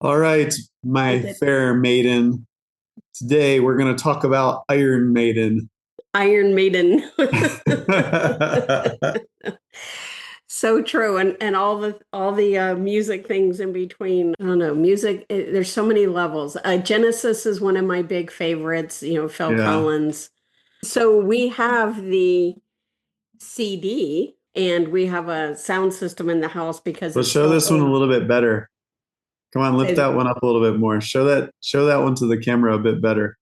All right, my fair maiden. Today we're going to talk about Iron Maiden. Iron Maiden. Yeah, So true. And all the music things in between. I don't know, music, there's so many levels. Genesis is one of my big favorites, Phil Collins. So we have the CD and we have a sound system in the house because let's it's show so this one a old. little bit better. Come on, lift that one up a little bit more. Show that one to the camera a bit better.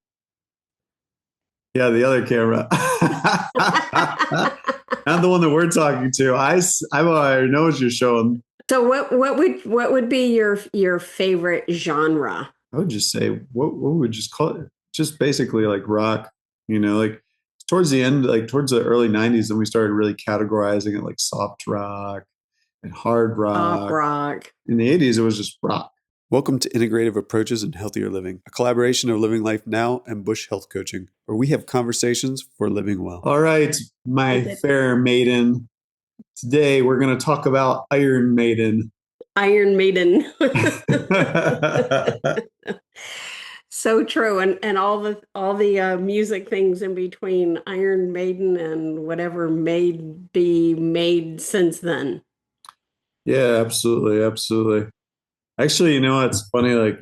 Yeah, the other camera. Not the one that we're talking to. I already know what you're showing. So what would be your favorite genre? I would just say what would we just call it? Just basically like rock, like towards the end, like towards the early 90s, then we started really categorizing it like soft rock and hard Pop rock. rock. In the 80s, it was just rock. Welcome to Integrative Approaches and Healthier Living, a collaboration of Living Life Now and Bush Health Coaching, where we have conversations for living well. All right, my fair maiden. Today we're going to talk about Iron Maiden. Iron Maiden. So true. And all the music things in between Iron Maiden and whatever made be made since then. Yeah, absolutely, absolutely. Actually, it's funny.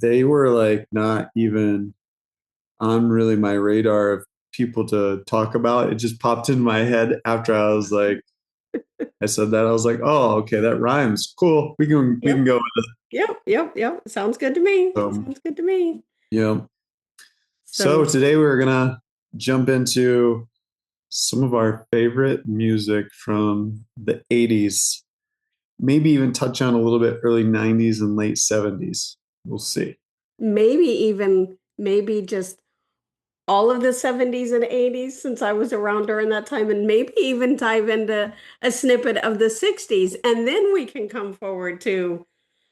They were like not even on really my radar of people to talk about. It just popped in my head after I said that. I was like, oh, okay, that rhymes. Cool. We can Yep. go with it. Yep. Sounds good to me. So, Sounds good to me. yeah. So So today we're gonna jump into some of our favorite music from the 80s, maybe even touch on a little bit early 90s and late 70s. We'll see. maybe just all of the 70s and 80s since I was around during that time, and maybe even dive into a snippet of the 60s, and then we can come forward to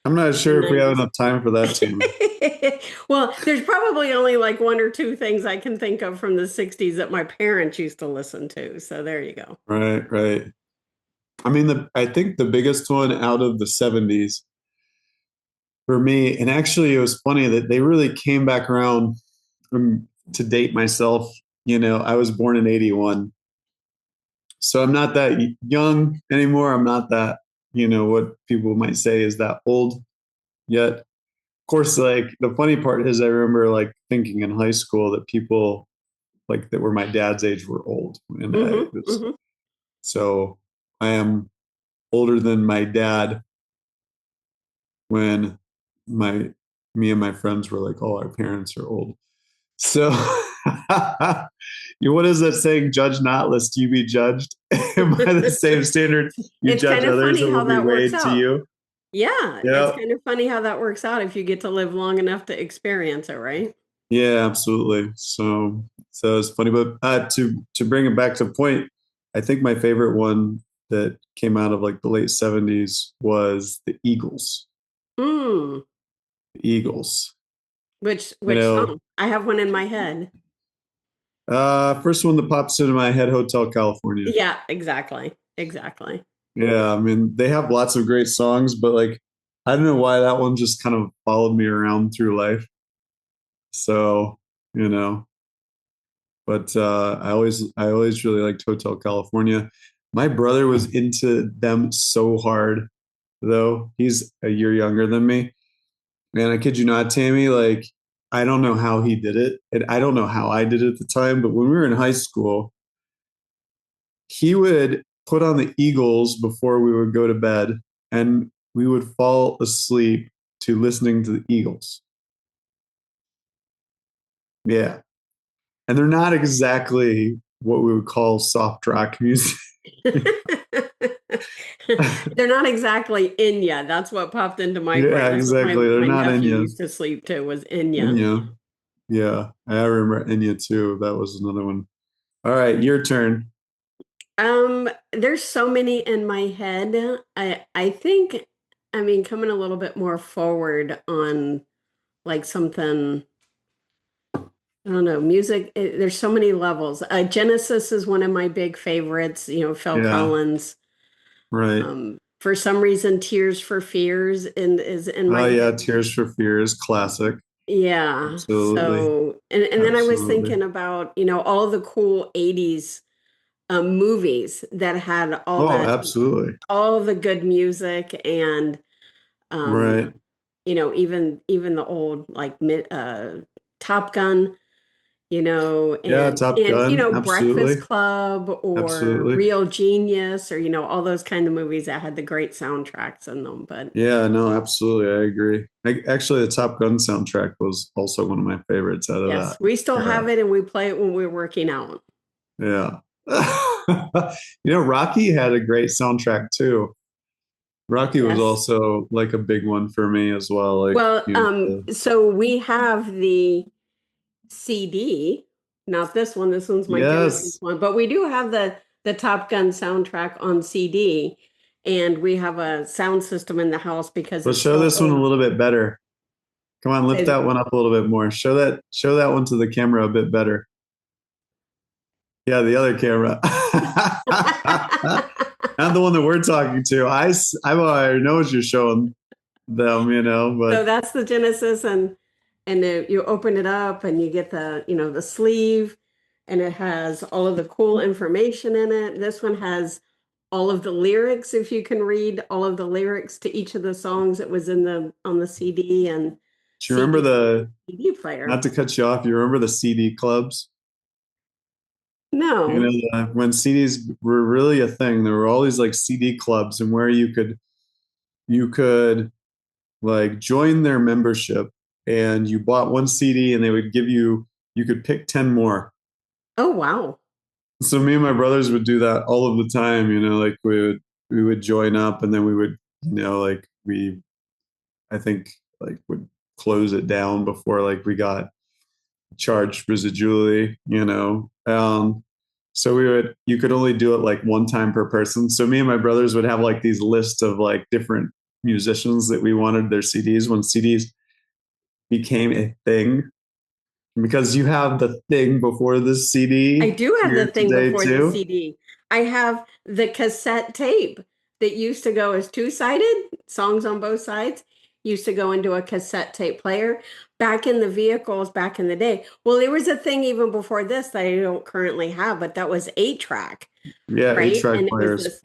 I'm not the sure if we have 90s. enough time for that, Tami. Well, there's probably only like one or two things I can think of from the 60s that my parents used to listen to. So there you go. Right, right. I mean, I think the biggest one out of the 70s for me, and actually it was funny that they really came back around to date myself. I was born in 81. So I'm not that young anymore. I'm not that, what people might say is that old yet. Of course, like the funny part is I remember like thinking in high school that people like that were my dad's age were old. And Hmm. so I am older than my dad when my me and my friends were like, oh, our parents are old. So what is that saying? Judge not, lest you be judged. By the same standard you It's judge kind of others, funny it will how be that works weighed to out. you. Yeah, it's Yeah. kind of funny how that works out if you get to live long enough to experience it, right? Yeah, absolutely. So it's funny, but to bring it back to point, I think my favorite one that came out of like the late 70s was the Eagles. Mm. The Eagles. You Which know, song? I have one in my head. first one that pops into my head, Hotel California. Yeah, exactly. Yeah, I mean, they have lots of great songs, but like I don't know why that one just kind of followed me around through life. So, you know, but I always really liked Hotel California. My brother was into them so hard, though. He's a year younger than me. And I kid you not, Tami, like I don't know how he did it. And I don't know how I did it at the time, but when we were in high school, he would put on the Eagles before we would go to bed, and we would fall asleep to listening to the Eagles. Yeah. And they're not exactly what we would call soft rock music. They're not exactly Enya. That's what popped into my brain. Yeah, That's what my, exactly. They're my not nephew Enya. used to sleep to was Enya. Enya. Yeah, I remember Enya too. That was another one. All right, your turn. There's so many in my head. I think, I mean, coming a little bit more forward on like something, I don't know, music, there's so many levels. Genesis is one of my big favorites, Phil Yeah, Collins. right. for some reason, Tears for Fears is in my Oh head. yeah, Tears for Fears, classic. Yeah. Absolutely. So, and then I was Absolutely. thinking about, all of the cool 80s movies that had Oh, absolutely. all the good music and um, Right. even the old like Top Gun, Yeah, and Top Gun. Breakfast Absolutely. Club or Absolutely. Real Genius or all those kind of movies that had the great soundtracks in them. But Yeah, no, absolutely. I agree. Actually, the Top Gun soundtrack was also one of my favorites out of that yes, we still era. have it and we play it when we're working out. Yeah. Rocky had a great soundtrack too. Rocky was Yes. also like a big one for me as well. Well, so we have the CD, not this one. This one's my Genesis Yes. one, but we do have the Top Gun soundtrack on CD, and we have a sound system in the house because Let's it's show so this one a old. little bit better. Come on, lift Say- that one up a little bit more. Show that one to the camera a bit better. Yeah, the other camera. Not the one that we're talking to. I already know what you're showing them, So but that's the Genesis, and you open it up and you get the sleeve, and it has all of the cool information in it. This one has all of the lyrics, if you can read all of the lyrics to each of the songs that was in the on the CD and do you remember CD player. not to cut you off, you remember the CD clubs? No. When CDs were really a thing, there were all these like CD clubs and where you could like join their membership and you bought one CD and they would you could pick 10 more. Oh, wow. So me and my brothers would do that all of the time, like we would join up and then we would, like I think like would close it down before like we got charged residually, so you could only do it like one time per person. So me and my brothers would have like these lists of like different musicians that we wanted their CDs when CDs became a thing. Because you have the thing before the I CD do have the here thing today before the too. CD. I have the cassette tape that used to go as two-sided, songs on both sides, used to go into a cassette tape player back in the vehicles back in the day. Well, there was a thing even before this that I don't currently have, but that was 8-track, Yeah, eight right? track And it was players.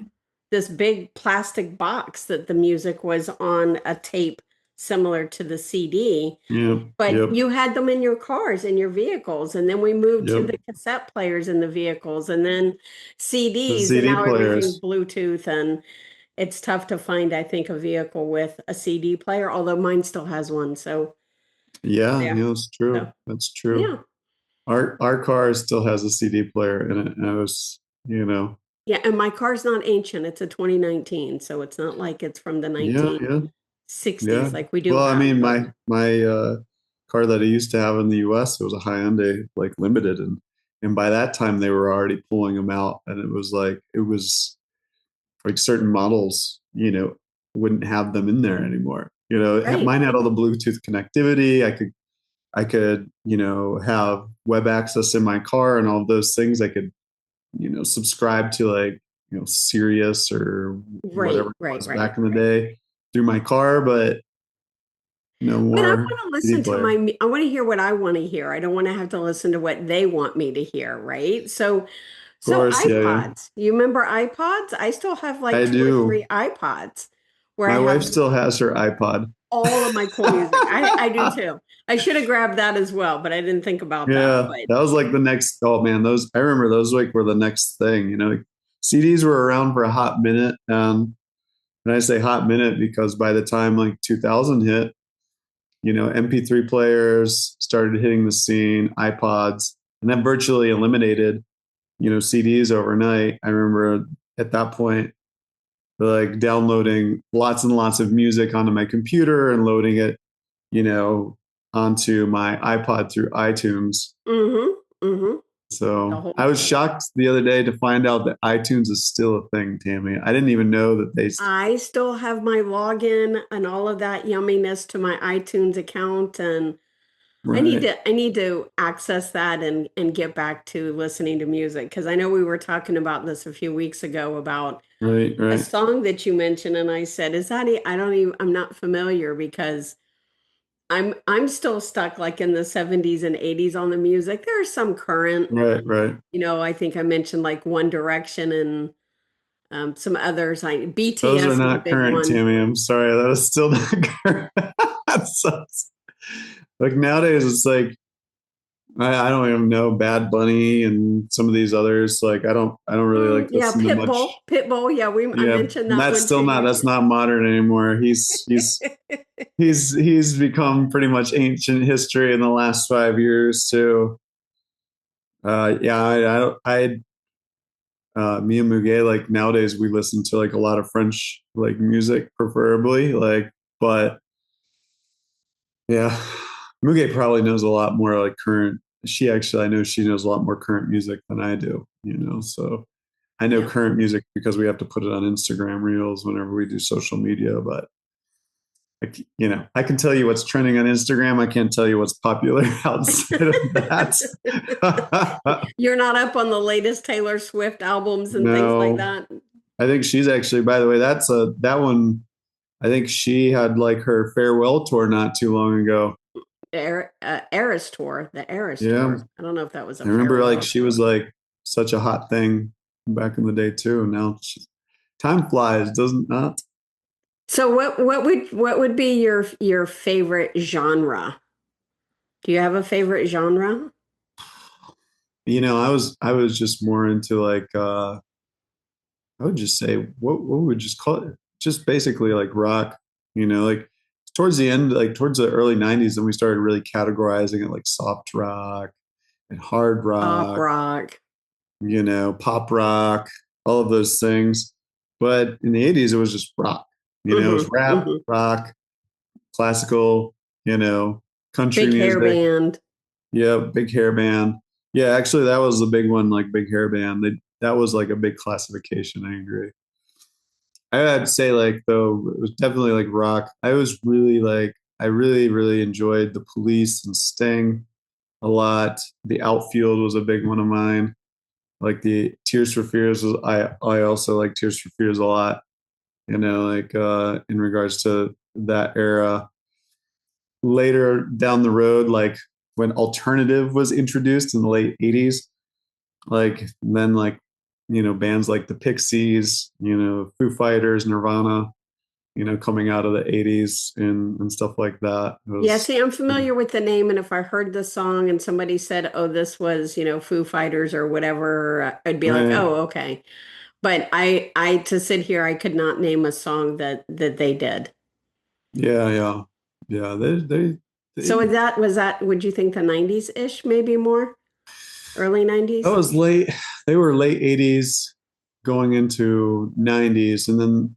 this big plastic box that the music was on a tape similar to the CD. Yep, But yep, you had them in your cars, in your vehicles, and then we moved to yep. the cassette players in the vehicles, and then The CDs, and CD now everything's players. Bluetooth, and it's tough to find, I think, a vehicle with a CD player, although mine still has one. So Yeah, yeah, it's true. so That's true. yeah, Our car still has a CD player in it. And I was, yeah. And my car's not ancient; it's a 2019, so it's not like it's from the yeah, yeah, 1960s yeah. like we do Well, I have. mean, But my car that I used to have in the US, it was a Hyundai, like limited, and by that time they were already pulling them out, and it was like certain models, wouldn't have them in there anymore. right, Mine had all the Bluetooth connectivity. I could, have web access in my car and all of those things. I could, subscribe to like, Sirius or whatever right, it right, was right, back in the right. day through my car, but no But I more want to CD listen to player. I want to hear what I want to hear. I don't want to have to listen to what they want me to hear, right? Of So course, yeah, yeah. iPods. You remember iPods? I still have like I two or do. three iPods where I My wife have still has her iPod. all of my cool music. I do too. I should have grabbed that as well, but I didn't think about that. Yeah, But that was like the next. Oh man, those I remember those like were the next thing. Like, CDs were around for a hot minute, and I say hot minute because by the time like 2000 hit, MP3 players started hitting the scene, iPods, and that virtually eliminated, CDs overnight. I remember at that point, like downloading lots and lots of music onto my computer and loading it, you know, onto my iPod through iTunes. mm-hmm. The So whole I was thing. shocked the other day to find out that iTunes is still a thing, Tammy. I didn't even know that I still have my login and all of that yumminess to my iTunes account, and Right, I need to access that and get back to listening to music because I know we were talking about this a few weeks ago about right, a right, song that you mentioned, and I said, "Is that?" I don't even. I'm not familiar because I'm still stuck like in the 70s and 80s on the music. There are some current, right, right. I think I mentioned like One Direction and some others. Those are BTS is a not big current, one. Tammy. I'm sorry, that is still not current. That sucks. Like nowadays, it's like I don't even know Bad Bunny and some of these others. Like I don't really like Yeah, listen to much. Pitbull. Yeah, we I Yeah, mentioned that that's one still not too. that's not modern anymore. He's become pretty much ancient history in the last 5 years too. Yeah, me and Muge, like nowadays we listen to like a lot of French like music, preferably. Like, but yeah, Muge probably knows a lot more like current. I know she knows a lot more current music than I do. So I know Yeah. current music because we have to put it on Instagram Reels whenever we do social media, but I can tell you what's trending on Instagram. I can't tell you what's popular outside of that. You're not up on the latest Taylor Swift albums and things like No, that. I think she's actually, by the way, that one. I think she had like her farewell tour not too long ago. The Eras Yeah, tour. I don't know if that was a I remember like farewell she was tour. like such a hot thing back in the day too. Now time flies, doesn't not? So what would be your favorite genre? Do you have a favorite genre? I was just more into like I would just say what we would just call it, just basically like rock, like towards the end, like towards the early 90s, then we started really categorizing it like soft rock and hard Pop rock, rock. pop rock, all of those things. But in the 80s, it was just rock. It was Hmm. rap, Hmm. rock, classical, you know, country Big hair music. band. Yeah, big hair band. Yeah, actually, that was the big one, like big hair band. That was like a big classification. I agree. I had to say, like, though, it was definitely like rock. I really, really enjoyed the Police and Sting a lot. The Outfield was a big one of mine. Like the Tears for Fears was I also like Tears for Fears a lot, like in regards to that era. Later down the road, like when alternative was introduced in the late 80s, like then like bands like the Pixies, Foo Fighters, Nirvana, coming out of the 80s and stuff like that. It Yeah, was see, I'm familiar with the name, and if I heard the song and somebody said, "Oh, this was, Foo Fighters or whatever," I'd be like, right. "Oh, okay." But I to sit here, I could not name a song that they did. Yeah, yeah. Yeah, So they was that, would you think the 90s ish, maybe more? Early that 90s? was late. They were late 80s going into 90s. And then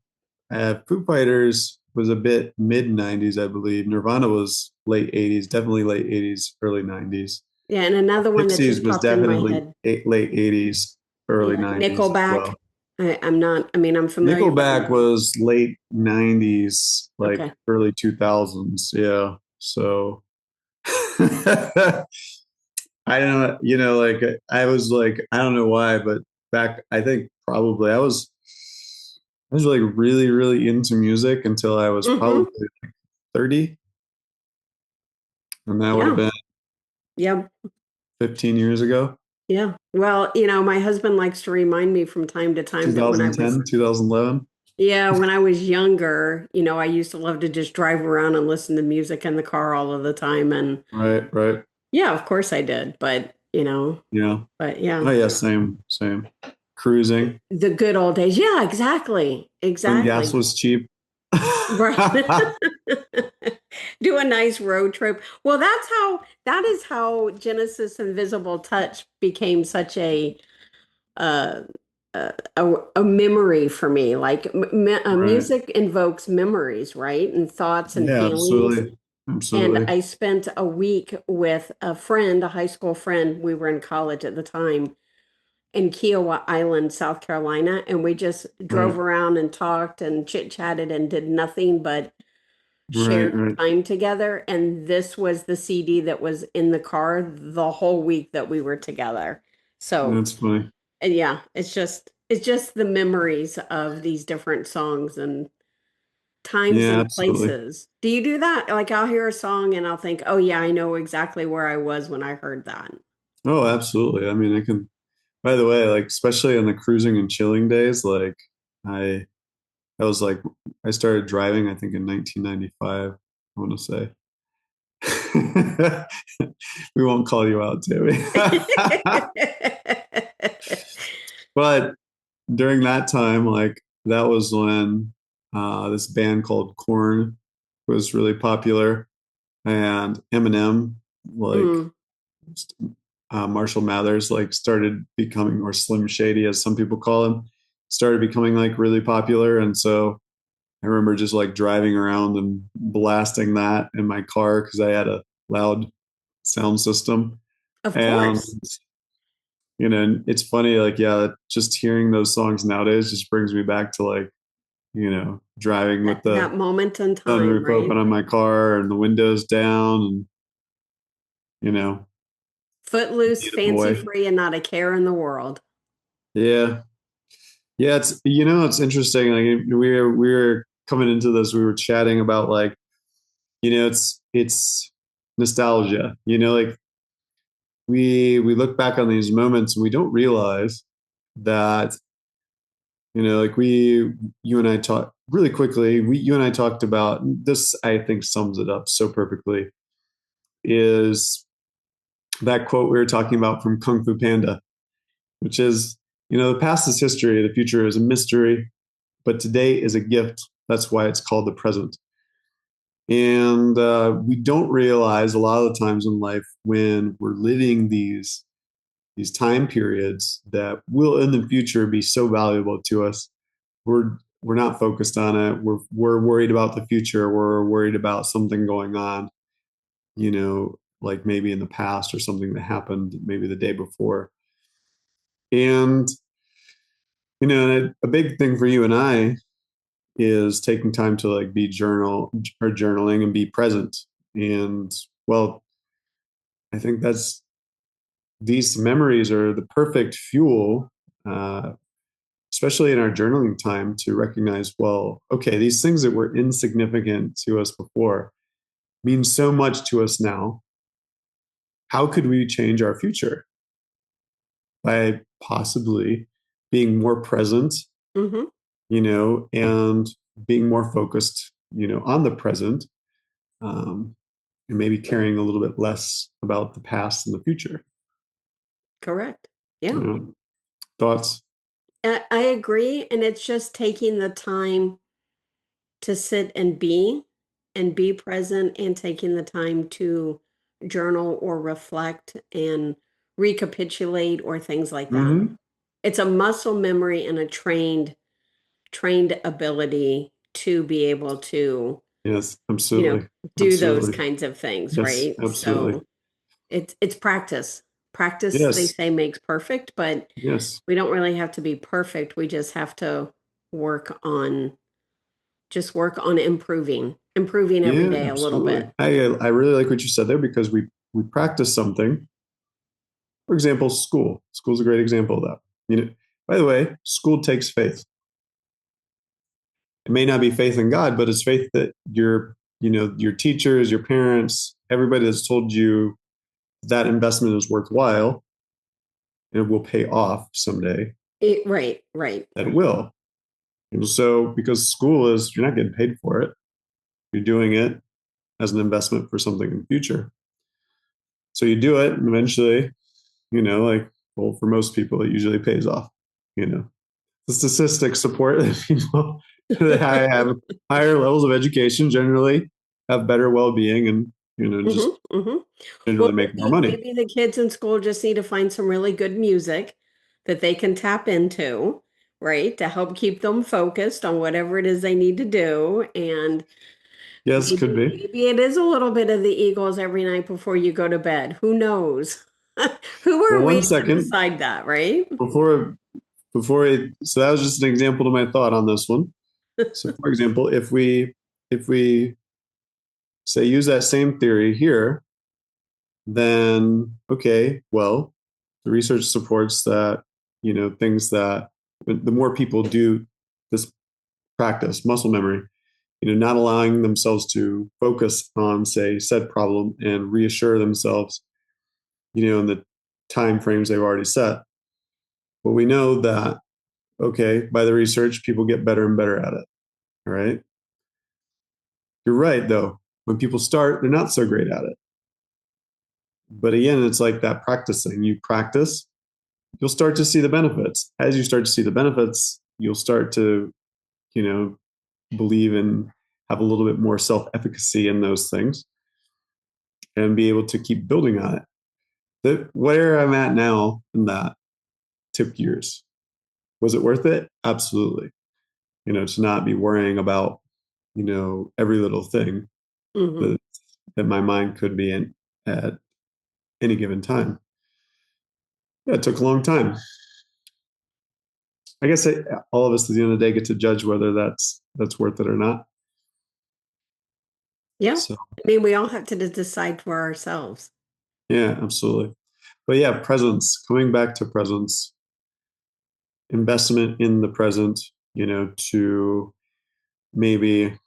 Foo Fighters was a bit mid 90s, I believe. Nirvana was late 80s, definitely late 80s, early 90s. Yeah, and another one that Pixies just was popped in my definitely head. late 80s, early Yeah, 90s as Nickelback. well. I'm not, I mean, I'm familiar with Nickelback them. was late 90s, like Okay. early 2000s. Yeah. So I don't know, like I was like, I don't know why, but back, I think probably I was like really, really into music until I was probably Mm-hmm. 30. And that would have Yeah. been Yeah. 15 years ago, Yeah. Well, my husband likes to remind me from time to time that 2010, 2011. yeah, when I was younger, I used to love to just drive around and listen to music in the car all of the time. And Right, right. yeah, of course I did. Yeah. But Oh, yeah, yeah, same, same. Cruising the good old days. Yeah, exactly. when gas Exactly. was cheap. Right. Do a nice road trip. Well, that is how Genesis Invisible Touch became such uh, a memory for me. Like Right. music invokes memories, right? And thoughts and Yeah, feelings. absolutely. And Absolutely. I spent a week with a friend, a high school friend. We were in college at the time in Kiowa Island, South Carolina. And we just drove Right. around and talked and chit chatted and did nothing but Right, shared right. time together. And this was the CD that was in the car the whole week that we were together. So, That's funny. and yeah, it's just the memories of these different songs and times Yeah, and absolutely. places. Do you do that? Like I'll hear a song and I'll think, oh yeah, I know exactly where I was when I heard that. Oh, absolutely. I mean, I can, by the way, like, especially on the cruising and chilling days, like, I, I was like, I started driving, I think in 1995, I want to say. We won't call you out, Tammy. But during that time, like that was when this band called Korn was really popular, and Eminem, like Mm, Marshall Mathers, like started becoming, or Slim Shady, as some people call him, started becoming like really popular. And so I remember just like driving around and blasting that in my car because I had a loud sound system. of And course. it's funny, like, yeah, just hearing those songs nowadays just brings me back to like, driving with the That moment in time, sunroof right? open on my car and the windows down and, you know, Footloose, being a fancy boy. free, and not a care in the world. Yeah. Yeah. It's interesting. Like we were coming into this, we were chatting about like, it's nostalgia, like we look back on these moments and we don't realize that like you and I talked really quickly. You and I talked about this. I think sums it up so perfectly. Is that quote we were talking about from Kung Fu Panda, which is, the past is history, the future is a mystery, but today is a gift. That's why it's called the present. And we don't realize a lot of the times in life when we're living these time periods that will in the future be so valuable to us. We're not focused on it. We're worried about the future. We're worried about something going on, like maybe in the past or something that happened maybe the day before. And a big thing for you and I is taking time to like be journaling and be present. And well, I think that's these memories are the perfect fuel, uh, especially in our journaling time, to recognize, well, okay, these things that were insignificant to us before mean so much to us now. How could we change our future? By possibly being more present, Hmm. and being more focused, on the present, and maybe caring a little bit less about the past and the future. Correct. Yeah. Thoughts? I agree. And it's just taking the time to sit and be present and taking the time to journal or reflect and recapitulate or things like that. Mm-hmm. It's a muscle memory and a trained ability to be able to, Yes, you know, absolutely. do those Absolutely. kinds of things, Yes, right? absolutely. So it's practice. Practice, they Yes, say, makes perfect, but yes. we don't really have to be perfect. We just have to work on work on improving every Yeah, day a little absolutely. bit. I really like what you said there because we practice something. For example, school. School's a great example of that. By the way, school takes faith. It may not be faith in God, but it's faith that your teachers, your parents, everybody that's told you that investment is worthwhile and it will pay off someday, Right, right. that it will. And so, because school is, you're not getting paid for it, you're doing it as an investment for something in the future. So you do it, and eventually, like, well, for most people, it usually pays off. You know, the statistics support that people that have higher levels of education generally have better well-being and Hmm. just Hmm. Well, generally make more money. maybe the kids in school just need to find some really good music that they can tap into, right, to help keep them focused on whatever it is they need to do. And Yes, could be. maybe it is a little bit of the Eagles every night before you go to bed. Who knows? Who Well, are one we to second decide that, right? so that was just an example to my thought on this one. So, for example, if we say use that same theory here, then okay, well, the research supports that, things that the more people do this practice, muscle memory, not allowing themselves to focus on, say, said problem and reassure themselves, in the time frames they've already set. But we know that, okay, by the research, people get better and better at it. All right. You're right, though. When people start, they're not so great at it. But again, it's like that practice thing. You practice, you'll start to see the benefits. As you start to see the benefits, you'll start to, you know, believe and have a little bit more self-efficacy in those things and be able to keep building on it. Where I'm at now in that took years. Was it worth it? Absolutely. To not be worrying about, every little thing Mm-hmm. that my mind could be in at any given time. Yeah, it took a long time. I guess all of us at the end of the day get to judge whether that's worth it or not. Yeah. So I mean, we all have to decide for ourselves. yeah, absolutely. But yeah, presence, coming back to presence, investment in the present, to maybe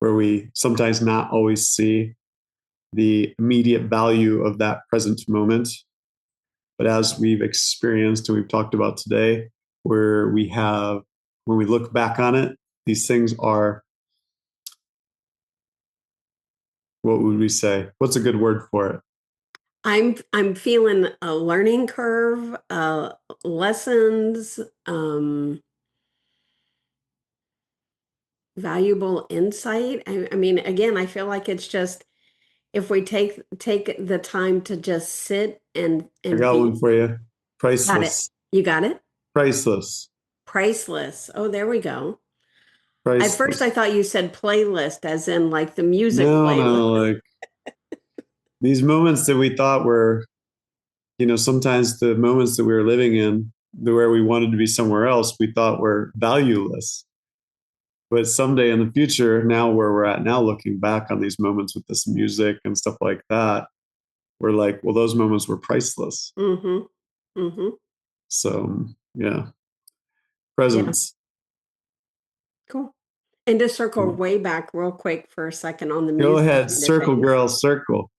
where we sometimes not always see the immediate value of that present moment. But as we've experienced and we've talked about today, where when we look back on it, these things are, what would we say? What's a good word for it? I'm feeling a learning curve, lessons, valuable insight. I mean, again, I feel like it's just if we take the time to just sit I and got be. one for you. Got it. Priceless. You got it? Priceless. Priceless. Oh, there we go. At first I Priceless. thought you said playlist as in like the music No, playlist. no, like these moments that we thought were, sometimes the moments that we were living in, where we wanted to be somewhere else, we thought were valueless. But someday in the future, now where we're at now, looking back on these moments with this music and stuff like that, we're like, well, those moments were priceless. Mm-hmm. Mm-hmm. So yeah, Yeah. presence. Cool. And to circle way back real quick for a second on the Go music ahead, end of circle, things. girl, circle.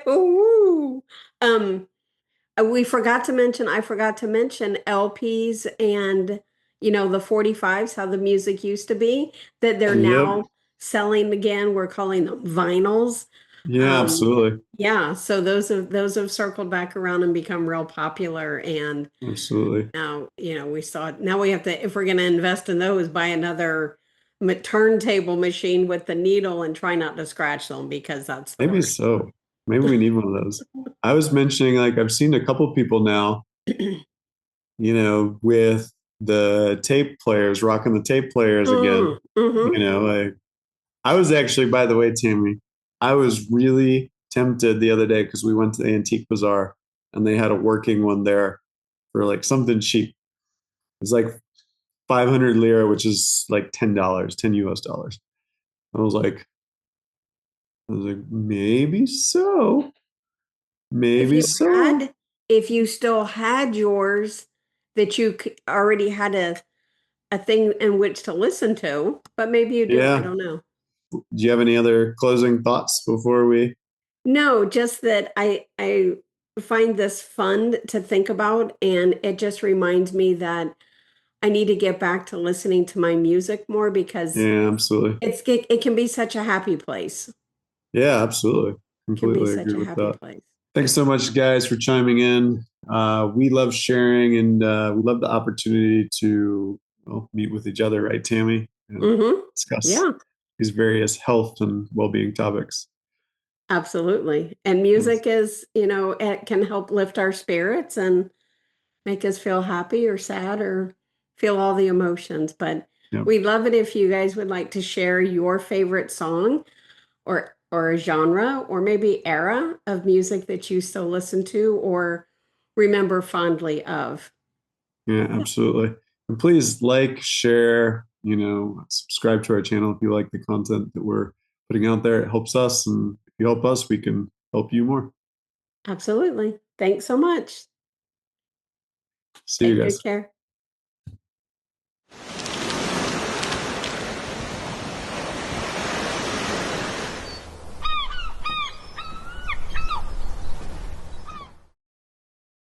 Ooh. Um, I forgot to mention LPs and, the 45s, how the music used to be, that they're Yep. now selling again. We're calling them vinyls. Yeah, Um, absolutely. yeah, so those have circled back around and become real popular. And Absolutely. now, now we have to, if we're going to invest in those, buy another turntable machine with the needle and try not to scratch them because that's the Maybe worst. so. Maybe we need one of those. I was mentioning, like, I've seen a couple people now, with the tape players, rocking the tape players again. Mm-hmm. Like, I was actually, by the way, Tammy, I was really tempted the other day because we went to the antique bazaar and they had a working one there for like something cheap. It was like 500 lira, which is like $10, 10 US dollars. I was like, maybe so. If Maybe you so. had, if you still had yours that you already had a thing in which to listen to, but maybe you do. I Yeah. don't know. Do you have any other closing thoughts before we? No, just that I find this fun to think about, and it just reminds me that I need to get back to listening to my music more because Yeah, absolutely. it can be such a happy place. Yeah, absolutely. Can be Completely such agree a with happy that. place. Thanks so much, guys, for chiming in. We love sharing and we love the opportunity to, well, meet with each other, right, Tammy, and Mm-hmm. discuss Yeah, these various health and well-being topics. absolutely. And Yes. music is, it can help lift our spirits and make us feel happy or sad or feel all the emotions. But Yep. we'd love it if you guys would like to share your favorite song or a genre or maybe era of music that you still listen to or remember fondly of. Yeah, absolutely. And please like, share, subscribe to our channel if you like the content that we're putting out there. It helps us, and if you help us, we can help you more. Absolutely. Thanks so much. See you Take guys. good care.